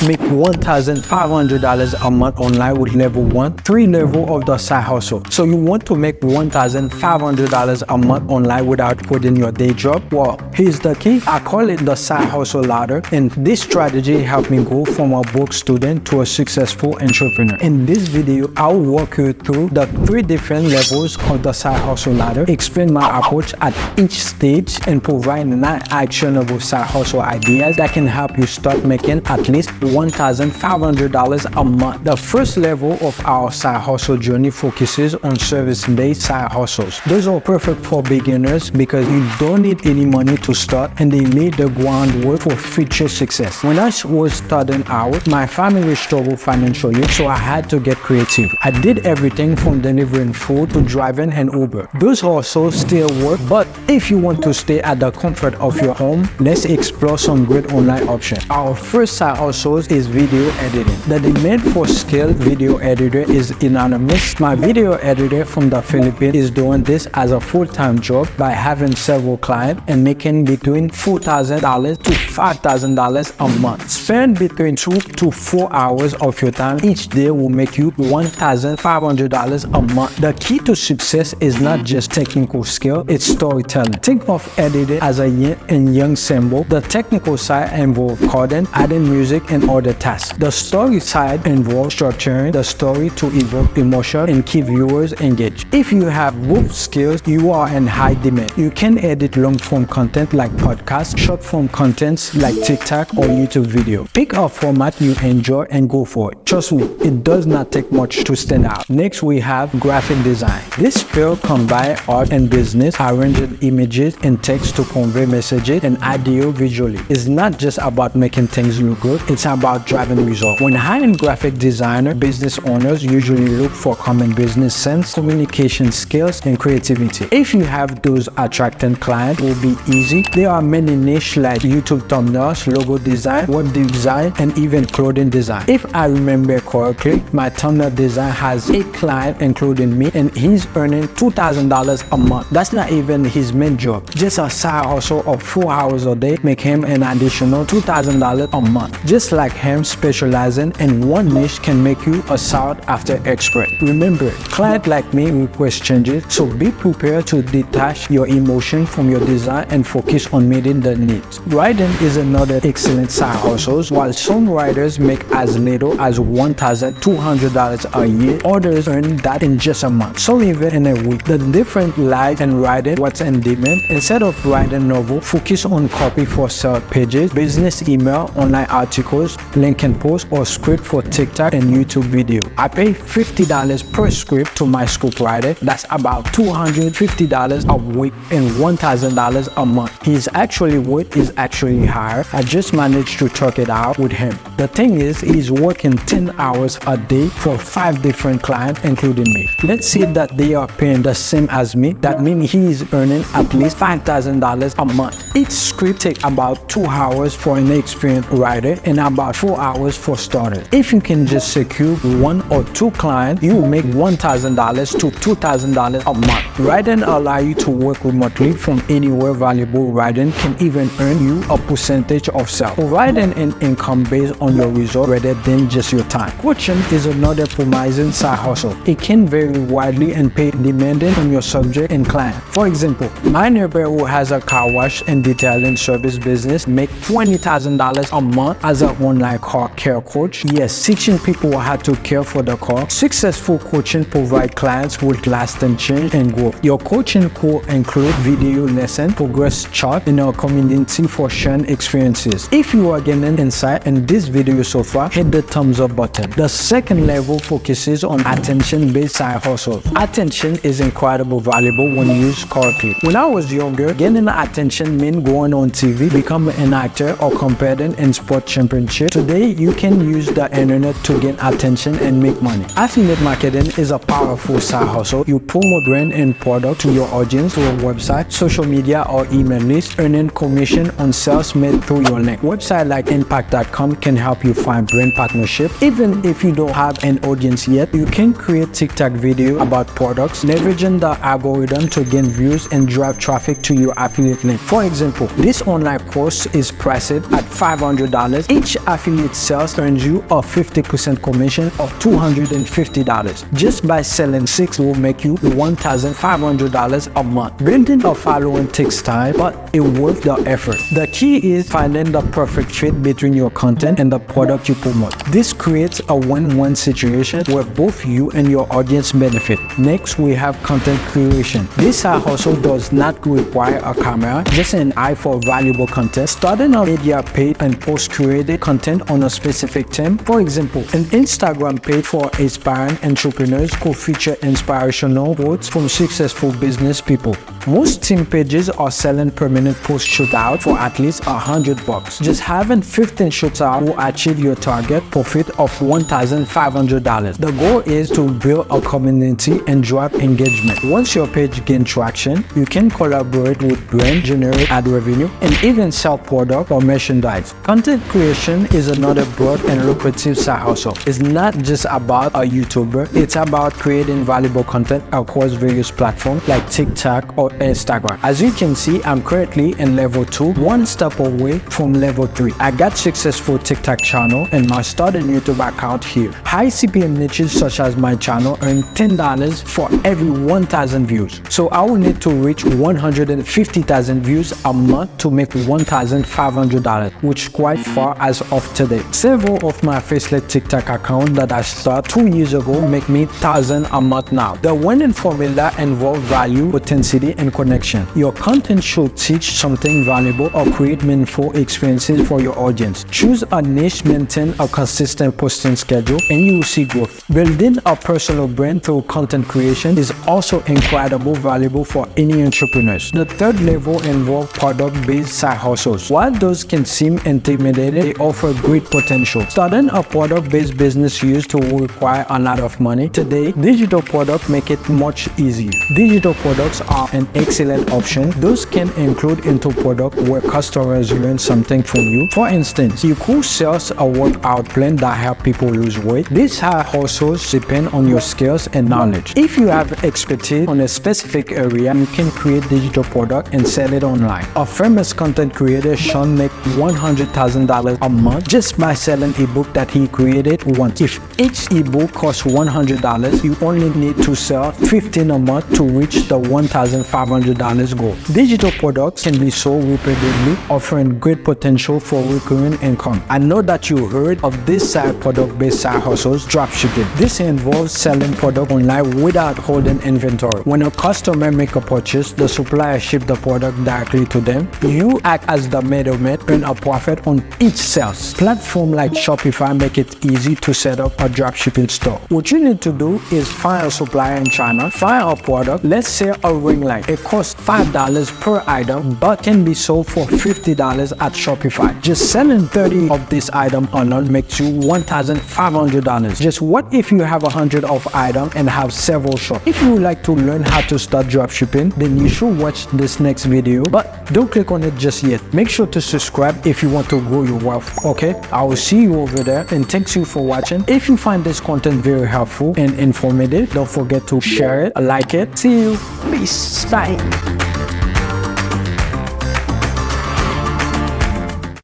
make $1,500 a month online with level 1, 3 level of the side hustle. So you want to make $1,500 a month online without quitting your day job? Well, here's the key. I call it the side hustle ladder, and this strategy helped me go from a broke student to a successful entrepreneur. In this video, I'll walk you through the 3 different levels of the side hustle ladder, explain my approach at each stage, and provide 9 actionable side hustle ideas that can help you start making at least $1,500 a month. The first level of our side hustle journey focuses on service-based side hustles. Those are perfect for beginners because you don't need any money to start, and they lay the groundwork for future success. When I was starting out, my family struggled financially, so I had to get creative. I did everything from delivering food to driving an Uber. Those also still work, but if you want to stay at the comfort of your home, let's explore some great online options. Our first side hustle is video editing. The demand for skilled video editor is enormous. My video editor from the Philippines is doing this as a full-time job by having several clients and making between $4,000 to $5,000 a month. Spend between 2 to 4 hours of your time each day will make you $1,500 a month. The key to success is not just technical skill, it's storytelling. Think of editing as a yin and yang symbol. The technical side involves coding, adding music, and other tasks. The story side involves structuring the story to evoke emotion and keep viewers engaged. If you have both skills, you are in high demand. You can edit long-form content like podcasts, short-form contents like TikTok or YouTube video. Pick a format you enjoy and go for it. Trust me, it does not take much to stand out. Next, we have graphic design. This field combines art and business, arranging images and text to convey messages and audio visually. It's not just about making things look good, it's about driving results. When hiring graphic designer, business owners usually look for common business sense, communication skills, and creativity. If you have those, attracting clients will be easy. There are many niches like YouTube thumbnails, logo design, web design, and even clothing design. If I remember correctly, my thumbnail design has 8 clients including me, and he's earning $2,000 a month. That's not even his main job. Just a side hustle of 4 hours a day make him an additional $2,000 a month. Just like him, specializing in one niche can make you a sought-after expert. Remember, clients like me request changes, so be prepared to detach your emotion from your design and focus on meeting the needs. Writing is another excellent side hustle. While some writers make as little as $1,200 a year, others earn that in just a month, some even in a week. The difference lies in writing what's in demand. Instead of writing novel, focus on copy for sales pages, business email, online articles, LinkedIn posts, or script for TikTok and YouTube video. I pay $50 per script to my scriptwriter. That's about $250 a week and $1,000 a month. His actual work is actually higher. I just managed to talk it out with him. The thing is, he's working 10 hours a day for 5 different clients, including me. Let's say that they are paying the same as me. That means he is earning at least $5,000 a month. Each script takes about 2 hours for an experienced writer and about 4 hours for starters. If you can just secure 1 or 2 clients, you will make $1,000 to $2,000 a month. Writing allows you to work remotely from anywhere. Valuable writing can even earn you a percentage of sales, providing an income based on your result rather than just your time. Coaching is another promising side hustle. It can vary widely and pay depending on your subject and client. For example, my neighbor who has a car wash and detailing service business make $20,000 a month as an online car care coach. Yes, teaching people how to care for the car. Successful coaching provides clients with lasting change and growth. Your coaching could include video lesson, progress chart, and a community for sharing experiences. If you are getting insight in this video so far, hit the thumbs up button. The second level focuses on attention-based side hustle. Attention is incredibly valuable when used correctly. When I was younger, getting attention meant going on TV, becoming an actor, or competing in sport championship. Today, you can use the internet to gain attention and make money. Affiliate marketing is a powerful side hustle. You promote brand and product to your audience through a website, social media, or email list, earning commission on sales made through your link. Websites like impact.com can help help you find brand partnership. Even if you don't have an audience yet, you can create TikTok video about products, leveraging the algorithm to gain views and drive traffic to your affiliate link. For example, this online course is priced at $500. Each affiliate sales earns you a 50% commission of $250. Just by selling 6 will make you $1,500 a month. Building a following takes time, but it's worth the effort. The key is finding the perfect fit between your content and the product you promote. This creates a win-win situation where both you and your audience benefit. Next, we have content creation. This side hustle does not require a camera, just an eye for valuable content. Starting a media page and post curated content on a specific theme. For example, an Instagram page for aspiring entrepreneurs could feature inspirational quotes from successful business people. Most team pages are selling permanent post shootout for at least $100. Just having 15 shootout will achieve your target profit of $1,500. The goal is to build a community and drive engagement. Once your page gains traction, you can collaborate with brands, generate ad revenue, and even sell product or merchandise. Content creation is another broad and lucrative side hustle. It's not just about a YouTuber, it's about creating valuable content across various platforms like TikTok or Instagram. As you can see, I'm currently in level 2, one step away from level 3. I got successful TikTok channel and my started YouTube account here. High CPM niches such as my channel earn $10 for every 1,000 views. So I will need to reach 150,000 views a month to make $1,500, which is quite far as of today. Several of my faceless TikTok accounts that I started 2 years ago make me $1,000 a month now. The winning formula involves value, authenticity, and connection. Your content should teach something valuable or create meaningful experiences for your audience. Choose a niche, maintain a consistent posting schedule, and you will see growth. Building a personal brand through content creation is also incredibly valuable for any entrepreneurs. The third level involves product-based side hustles. While those can seem intimidating, they offer great potential. Starting a product-based business used to require a lot of money. Today, digital products make it much easier. Digital products are an excellent option. Those can include into product where customers learn something from you. For instance, you could sell a workout plan that help people lose weight. These side hustles depend on your skills and knowledge. If you have expertise on a specific area, you can create digital product and sell it online. A famous content creator, Sean, make $100,000 a month just by selling ebook that he created once. If each ebook costs $100, you only need to sell 15 a month to reach the $1,500 goal. Digital products can be sold repeatedly, offering great potential for recurring income. I know that you heard of this side product-based side hustles, dropshipping. This involves selling product online without holding inventory. When a customer makes a purchase, the supplier ships the product directly to them. You act as the middleman, earn a profit on each sales. Platforms like Shopify make it easy to set up a dropshipping store. What you need to do is find a supplier in China, find a product, let's say a ring light. It costs $5 per item but can be sold for $50 at Shopify. Just selling 30 of this item alone makes you $1,500. Just what if you have 100 of items and have several shops? If you would like to learn how to start dropshipping, then you should watch this next video, but don't click on it just yet. Make sure to subscribe if you want to grow your wealth. Okay, I will see you over there, and thanks you for watching. If you find this content very helpful and informative, don't forget to share it, like it. See you. Peace. Bye.